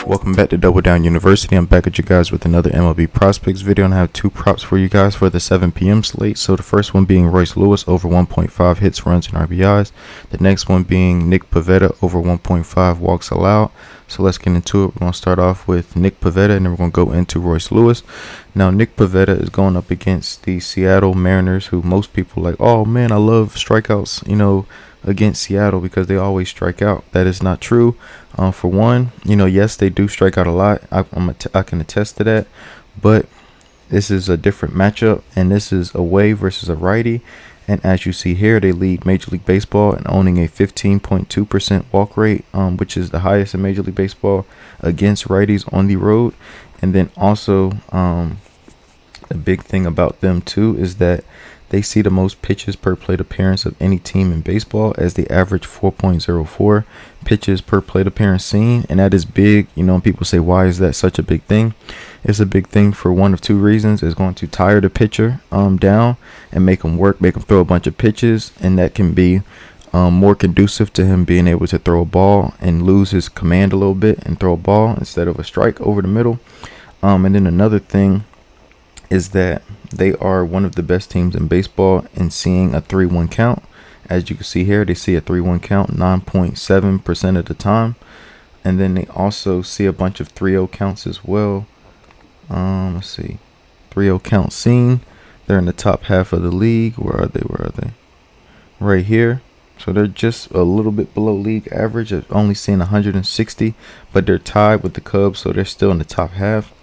Welcome back to Double Down University. I'm back at you guys with another MLB prospects video, and I have two props for you guys for the 7 p.m. slate. So the first one being Royce Lewis over 1.5 hits, runs, and RBIs. The next one being Nick Pivetta over 1.5 walks allowed. So let's get into it. We're going to start off with Nick Pivetta, and then we're going to go into Royce Lewis. Now, Nick Pivetta is going up against the Seattle Mariners, who most people are like, oh man, I love strikeouts, against Seattle because they always strike out. That is not true. For one, yes, they do strike out a lot. I can attest to that. But this is a different matchup, and this is away versus a righty. And as you see here, they lead Major League Baseball in owning a 15.2% walk rate, which is the highest in Major League Baseball against righties on the road. And then also, the big thing about them too is that they see the most pitches per plate appearance of any team in baseball, as they average 4.04 pitches per plate appearance seen. And that is big. People say, why is that such a big thing? It's a big thing for one of two reasons. It's going to tire the pitcher down and make him throw a bunch of pitches. And that can be more conducive to him being able to throw a ball and lose his command a little bit and throw a ball instead of a strike over the middle. And then another thing is that they are one of the best teams in baseball in seeing a 3-1 count. As you can see here, they see a 3-1 count 9.7% of the time. And then they also see a bunch of 3-0 counts as well. Let's see. 3-0 count seen. They're in the top half of the league. Where are they? Right here. So they're just a little bit below league average. I've only seen 160, but they're tied with the Cubs, so they're still in the top half.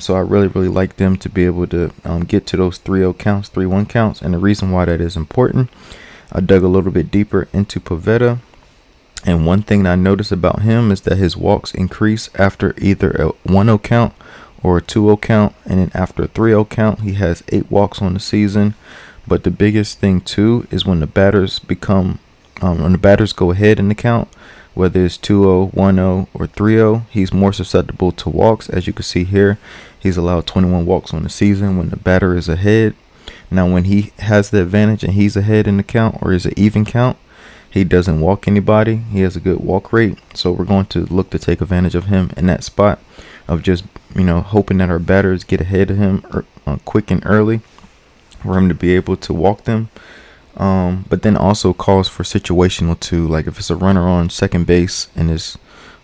So I really like them to be able to get to those 3-0 counts, 3-1 counts. And the reason why that is important, I dug a little bit deeper into Pivetta. And one thing I noticed about him is that his walks increase after either a 1-0 count or a 2-0 count. And then after a 3-0 count, he has 8 walks on the season. But the biggest thing too is when the batters go ahead in the count, whether it's 2-0, 1-0, or 3-0, he's more susceptible to walks. As you can see here, he's allowed 21 walks on the season when the batter is ahead. Now, when he has the advantage and he's ahead in the count, or is an even count, he doesn't walk anybody. He has a good walk rate. So we're going to look to take advantage of him in that spot of just, hoping that our batters get ahead of him quick and early for him to be able to walk them. But then also calls for situational too. Like if it's a runner on second base and it's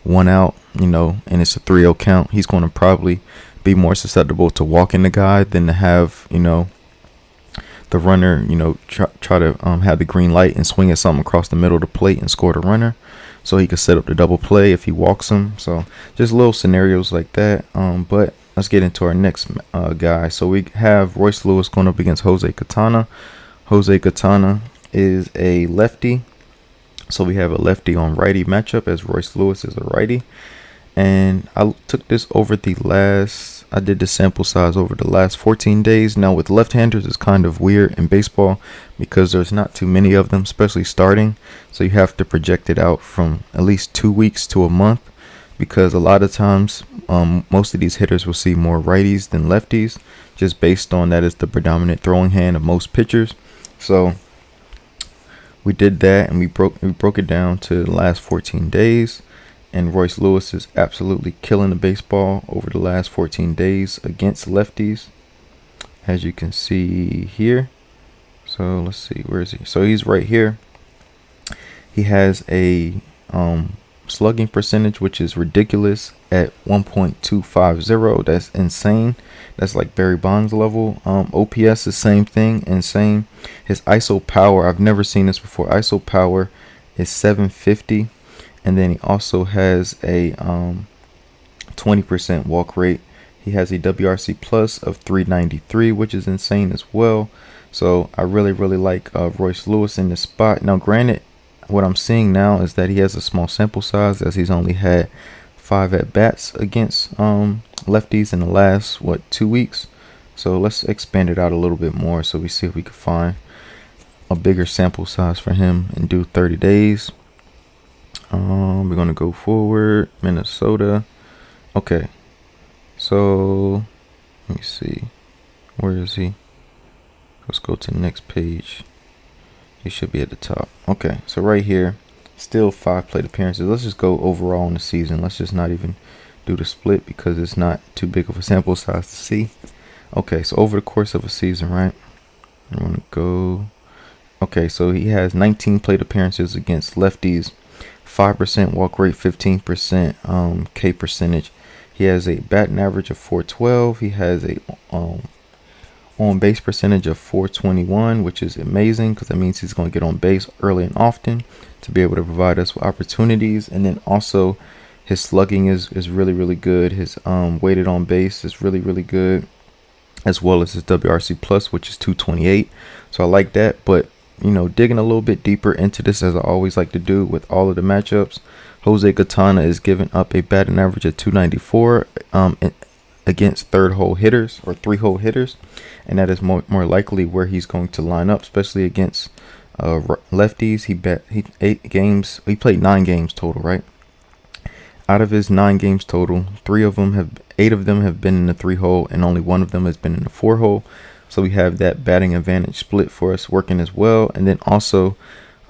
1 out, and it's a 3-0 count, he's going to probably be more susceptible to walking the guy than to have, the runner, try to have the green light and swing at something across the middle of the plate and score the runner. So he could set up the double play if he walks him. So just little scenarios like that. But let's get into our next guy. So we have Royce Lewis going up against Jose Quintana. Jose Quintana is a lefty, so we have a lefty on righty matchup as Royce Lewis is a righty. And I took this I did the sample size over the last 14 days. Now with left-handers, it's kind of weird in baseball because there's not too many of them, especially starting. So you have to project it out from at least 2 weeks to a month, because a lot of times most of these hitters will see more righties than lefties, just based on that is the predominant throwing hand of most pitchers. So we did that, and we broke it down to the last 14 days. And Royce Lewis is absolutely killing the baseball over the last 14 days against lefties, as you can see here. So let's see, where is he? So he's right here. He has a slugging percentage, which is ridiculous, at 1.250. That's insane. That's like Barry Bonds level. OPS, the same thing, insane. His ISO power, I've never seen this before. ISO power is 750, and then he also has a 20% walk rate. He has a WRC plus of 393, which is insane as well. So I really like Royce Lewis in this spot. Now, granted, what I'm seeing now is that he has a small sample size, as he's only had 5 at-bats against lefties in the last 2 weeks. So let's expand it out a little bit more, so we see if we can find a bigger sample size for him and do 30 days. We're gonna go forward. Minnesota. Okay, so let me see, where is he? Let's go to the next page. He should be at the top. Okay, so right here, Still 5 plate appearances. Let's just go overall in the season. Let's just not even do the split because it's not too big of a sample size to see. Okay, so over the course of a season, right? I want to go. Okay, so he has 19 plate appearances against lefties, 5% walk rate, 15% K percentage. He has a batting average of 412. He has a on base percentage of 421, which is amazing because that means he's going to get on base early and often to be able to provide us with opportunities. And then also his slugging is really good. His weighted on base is really good, as well as his WRC plus, which is 228. So I like that. But you know, digging a little bit deeper into this, as I always like to do with all of the matchups, Jose Gatana is giving up a batting average of 294 against third-hole hitters or three-hole hitters, and that is more likely where he's going to line up, especially against lefties. He played 9 games total, right? Out of his 9 games total, 8 of them have been in the 3-hole, and only 1 of them has been in the 4-hole. So we have that batting advantage split for us working as well. And then also,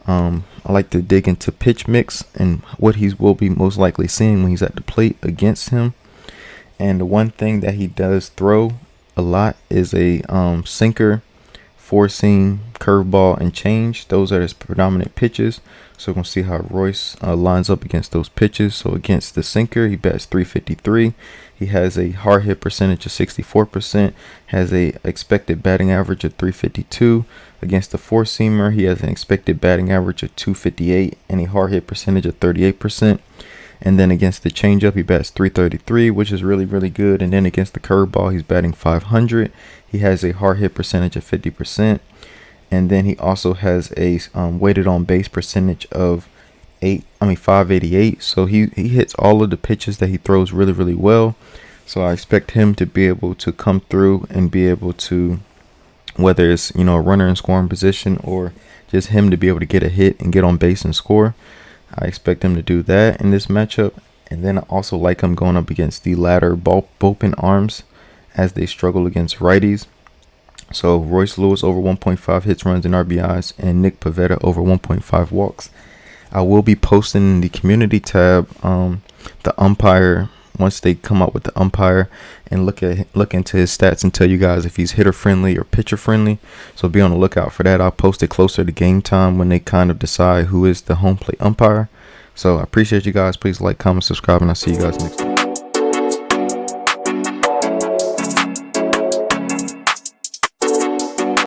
I like to dig into pitch mix and what he will be most likely seeing when he's at the plate against him. And the one thing that he does throw a lot is a sinker, 4-seam, curveball, and change. Those are his predominant pitches. So we're going to see how Royce lines up against those pitches. So against the sinker, he bats 353. He has a hard hit percentage of 64%, has a expected batting average of 352. Against the 4-seamer, he has an expected batting average of 258 and a hard hit percentage of 38%. And then against the changeup, he bats 333, which is really good. And then against the curveball, he's batting 500. He has a hard hit percentage of 50%. And then he also has a weighted on base percentage of 588. So he hits all of the pitches that he throws really well. So I expect him to be able to come through and be able to, whether it's a runner in scoring position or just him to be able to get a hit and get on base and score. I expect him to do that in this matchup. And then I also like him going up against the latter bullpen arms as they struggle against righties. So Royce Lewis over 1.5 hits, runs, and RBIs, and Nick Pivetta over 1.5 walks. I will be posting in the community tab the umpire once they come up with the umpire and look into his stats and tell you guys if he's hitter friendly or pitcher friendly. So be on the lookout for that. I'll post it closer to game time when they kind of decide who is the home plate umpire. So I appreciate you guys. Please like, comment, subscribe, and I'll see you guys next time.